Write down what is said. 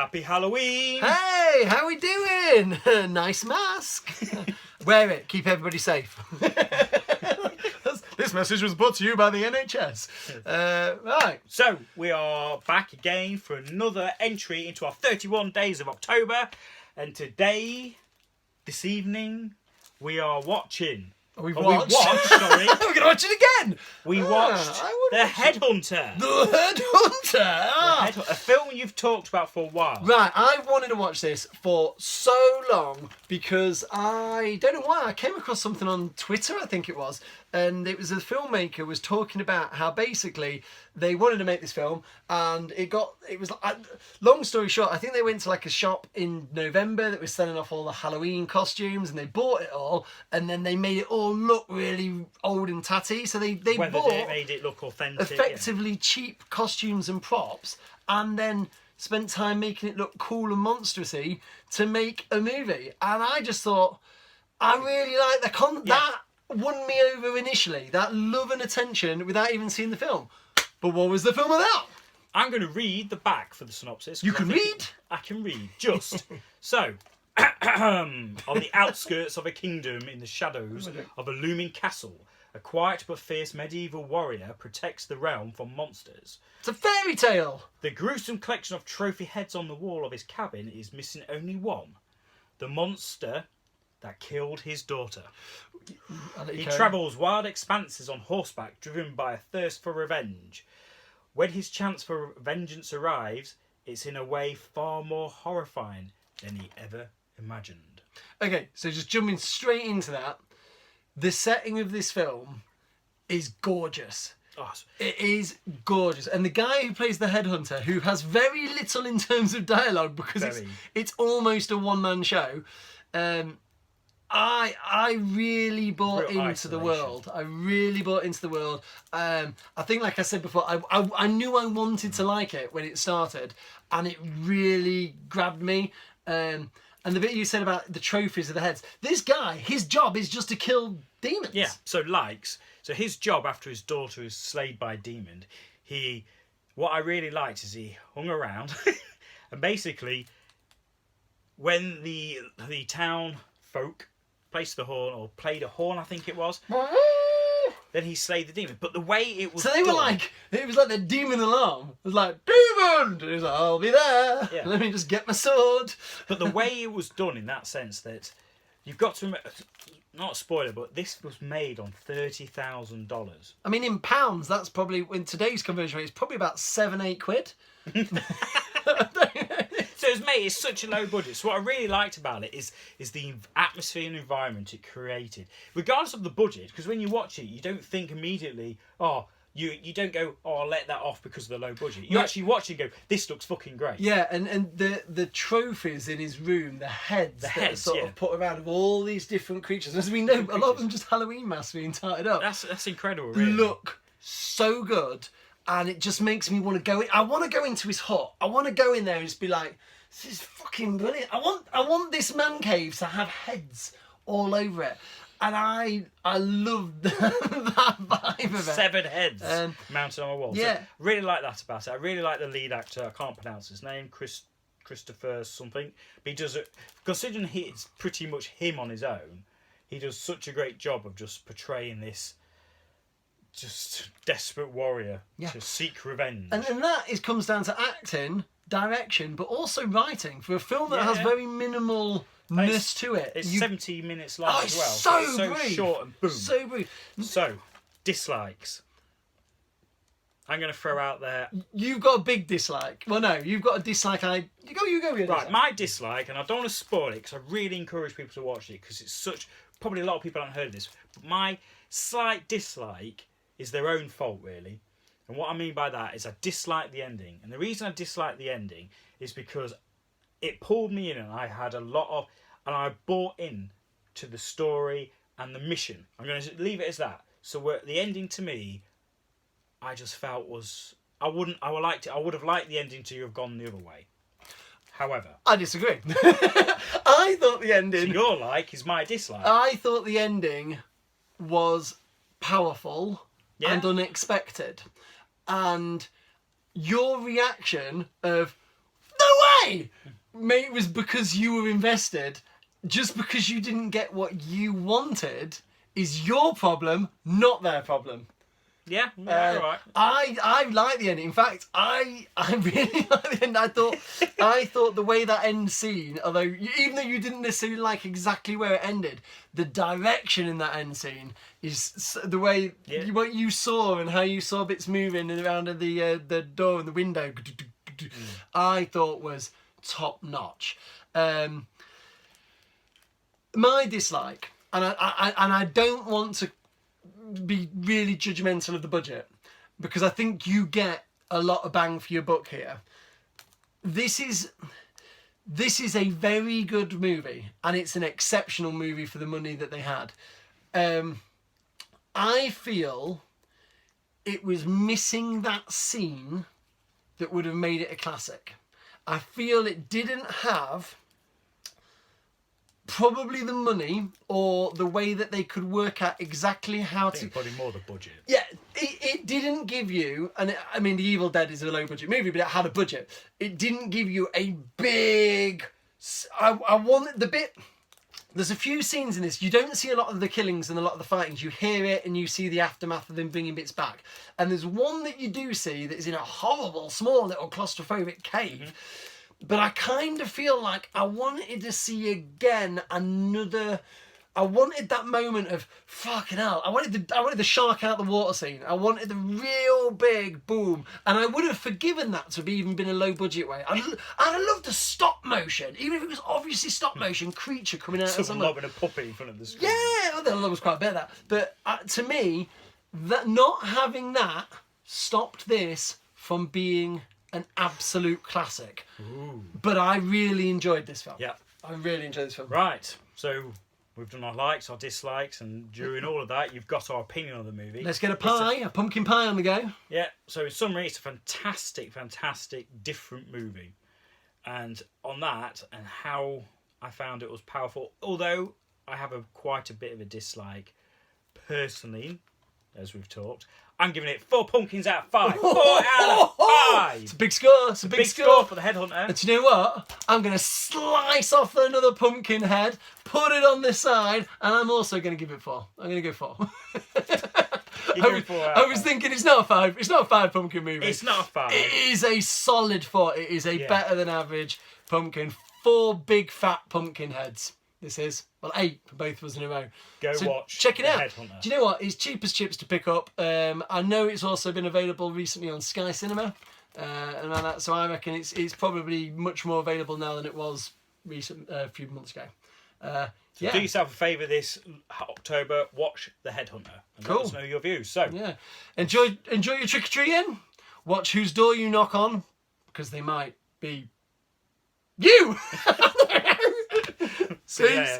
Happy Halloween! Hey, how we doing? Nice mask. Wear it. Keep everybody safe. This message was brought to you by the NHS. Right. So, we are back again for another entry into our 31 days of October. And today, this evening, we are watching... We We're watched. sorry. We're going to watch it again. We watched The Headhunter. The Headhunter. A film you've talked about for a while. Right, I've wanted to watch this for so long because I don't know why. I came across something on Twitter, I think it was, and it was a filmmaker was talking about how basically they wanted to make this film, and it was long story short, I think they went to like a shop in November that was selling off all the Halloween costumes, and they bought it all, and then they made it all look really old and tatty. So they Whether bought they made it look authentic. effectively cheap costumes and props, and then spent time making it look cool and monsterousy to make a movie. And I just thought, I really like that won me over initially, that love and attention without even seeing the film. But what was the film about? I'm going to read the back for the synopsis. You can read? I can read, just. So, on the outskirts of a kingdom in the shadows of a looming castle, a quiet but fierce medieval warrior protects the realm from monsters. It's a fairy tale. The gruesome collection of trophy heads on the wall of his cabin is missing only one. The monster that killed his daughter. He travels wide expanses on horseback, driven by a thirst for revenge. When his chance for vengeance arrives, it's in a way far more horrifying than he ever imagined. Okay, so just jumping straight into that, the setting of this film is gorgeous. Oh, It is gorgeous. And the guy who plays the headhunter, who has very little in terms of dialogue because it's almost a one-man show, I really bought into the world. I really bought into the world. I think, like I said before, I knew I wanted to like it when it started, and it really grabbed me. And the bit you said about the trophies of the heads, this guy, his job is just to kill demons. yeah. So his job after his daughter is slayed by a demon, what I really liked is he hung around, and basically, when the town folk placed the horn, or played a horn, I think it was, then he slayed the demon. But the way it was So they were like, it was like the demon alarm. It was like, demon! And he was like, I'll be there. Yeah. Let me just get my sword. But the way it was done in that sense, that you've got to remember, not a spoiler, but this was made on $30,000. I mean, in pounds, that's probably, in today's conversion rate, it's probably about 7-8 quid. So it's such a low budget. So what I really liked about it is the atmosphere and environment it created, regardless of the budget. Because when you watch it, you don't think immediately, you don't go, I'll let that off because of the low budget. You actually watch it and go, this looks fucking great. Yeah, and the trophies in his room, the heads that are sort of put around of all these different creatures. As we know, a lot of them just Halloween masks being tied up. That's incredible, really. Look so good. And it just makes me want to go in. I want to go into his hut. I want to go in there and just be like, this is fucking brilliant. I want this man cave to have heads all over it. And I love that vibe of it. 7 heads mounted on a wall. Yeah. So, really like that about it. I really like the lead actor. I can't pronounce his name. Christopher something. But he does it, considering it's pretty much him on his own, he does such a great job of just portraying this just desperate warrior to seek revenge. And that comes down to acting, direction, but also writing for a film that has very minimalness to it. It's 70 minutes long as well. So it's so brief. short and boom. So brief. So, dislikes. I'm going to throw out there. You've got a big dislike. Well, no, you've got a dislike. You go. Right, my dislike, and I don't want to spoil it because I really encourage people to watch it because it's probably a lot of people haven't heard of this. But my slight dislike is their own fault, really. And what I mean by that is I dislike the ending. And the reason I dislike the ending is because it pulled me in, and I had and I bought in to the story and the mission. I'm going to leave it as that. So the ending to me, I just felt I would have liked the ending to have gone the other way. However, I disagree. I thought the ending. So your like is my dislike. I thought the ending was powerful and unexpected, and your reaction of "No way!" was because you were invested. Just because you didn't get what you wanted is your problem, not their problem. Yeah, right. I like the ending. In fact, I really like the end. I thought the way that end scene, although even though you didn't necessarily like exactly where it ended, the direction in that end scene is the way what you saw and how you saw bits moving around the door and the window. I thought was top notch. My dislike, and I don't want to be really judgmental of the budget, because I think you get a lot of bang for your buck here. This is a very good movie, and it's an exceptional movie for the money that they had. I feel it was missing that scene that would have made it a classic. I feel it didn't have probably the money or the way that they could work out exactly how I think probably more the budget. Yeah, it didn't give you, and I mean, The Evil Dead is a low budget movie, but it had a budget. It didn't give you a big. I wanted the bit. There's a few scenes in this. You don't see a lot of the killings and a lot of the fightings. You hear it and you see the aftermath of them bringing bits back. And there's one that you do see that is in a horrible, small little claustrophobic cave. Mm-hmm. But I kind of feel like I wanted to see again another. I wanted that moment of fucking hell. I wanted the shark out the water scene. I wanted the real big boom, and I would have forgiven that to have even been a low budget way. I'd have loved a stop motion, even if it was obviously stop motion creature coming out. Someone lobbing a puppet in front of the screen. Yeah, well, there was quite a bit of that. But to me, that not having that stopped this from being an absolute classic. Ooh. But I really enjoyed this film. Yeah. I really enjoyed this film. Right. So we've done our likes, our dislikes, and during all of that, you've got our opinion of the movie. Let's get a pumpkin pie on the go. Yeah. So in summary, it's a fantastic, fantastic, different movie. And on that, and how I found it was powerful, although I have quite a bit of a dislike personally, as we've talked, I'm giving it 4 pumpkins out of 5. 4 out of 5. It's a big score. It's a big score for the Headhunter. And do you know what? I'm going to slice off another pumpkin head, put it on this side, and I'm also going to give it 4. I'm going to go 4. I was thinking it's not a 5. It's not a 5 pumpkin movie. It's not a 5. It is a solid 4. It is a better than average pumpkin. 4 big fat pumpkin heads. This is. Well, 8 for both of us in a row. Go watch. Check it out. Headhunter. Do you know what? It's cheap as chips to pick up. I know it's also been available recently on Sky Cinema. So I reckon it's probably much more available now than it was a few months ago. Do yourself a favour this October. Watch The Headhunter. And let us know your views. So yeah, enjoy your trick or treating. Watch whose door you knock on, because they might be you. See ya.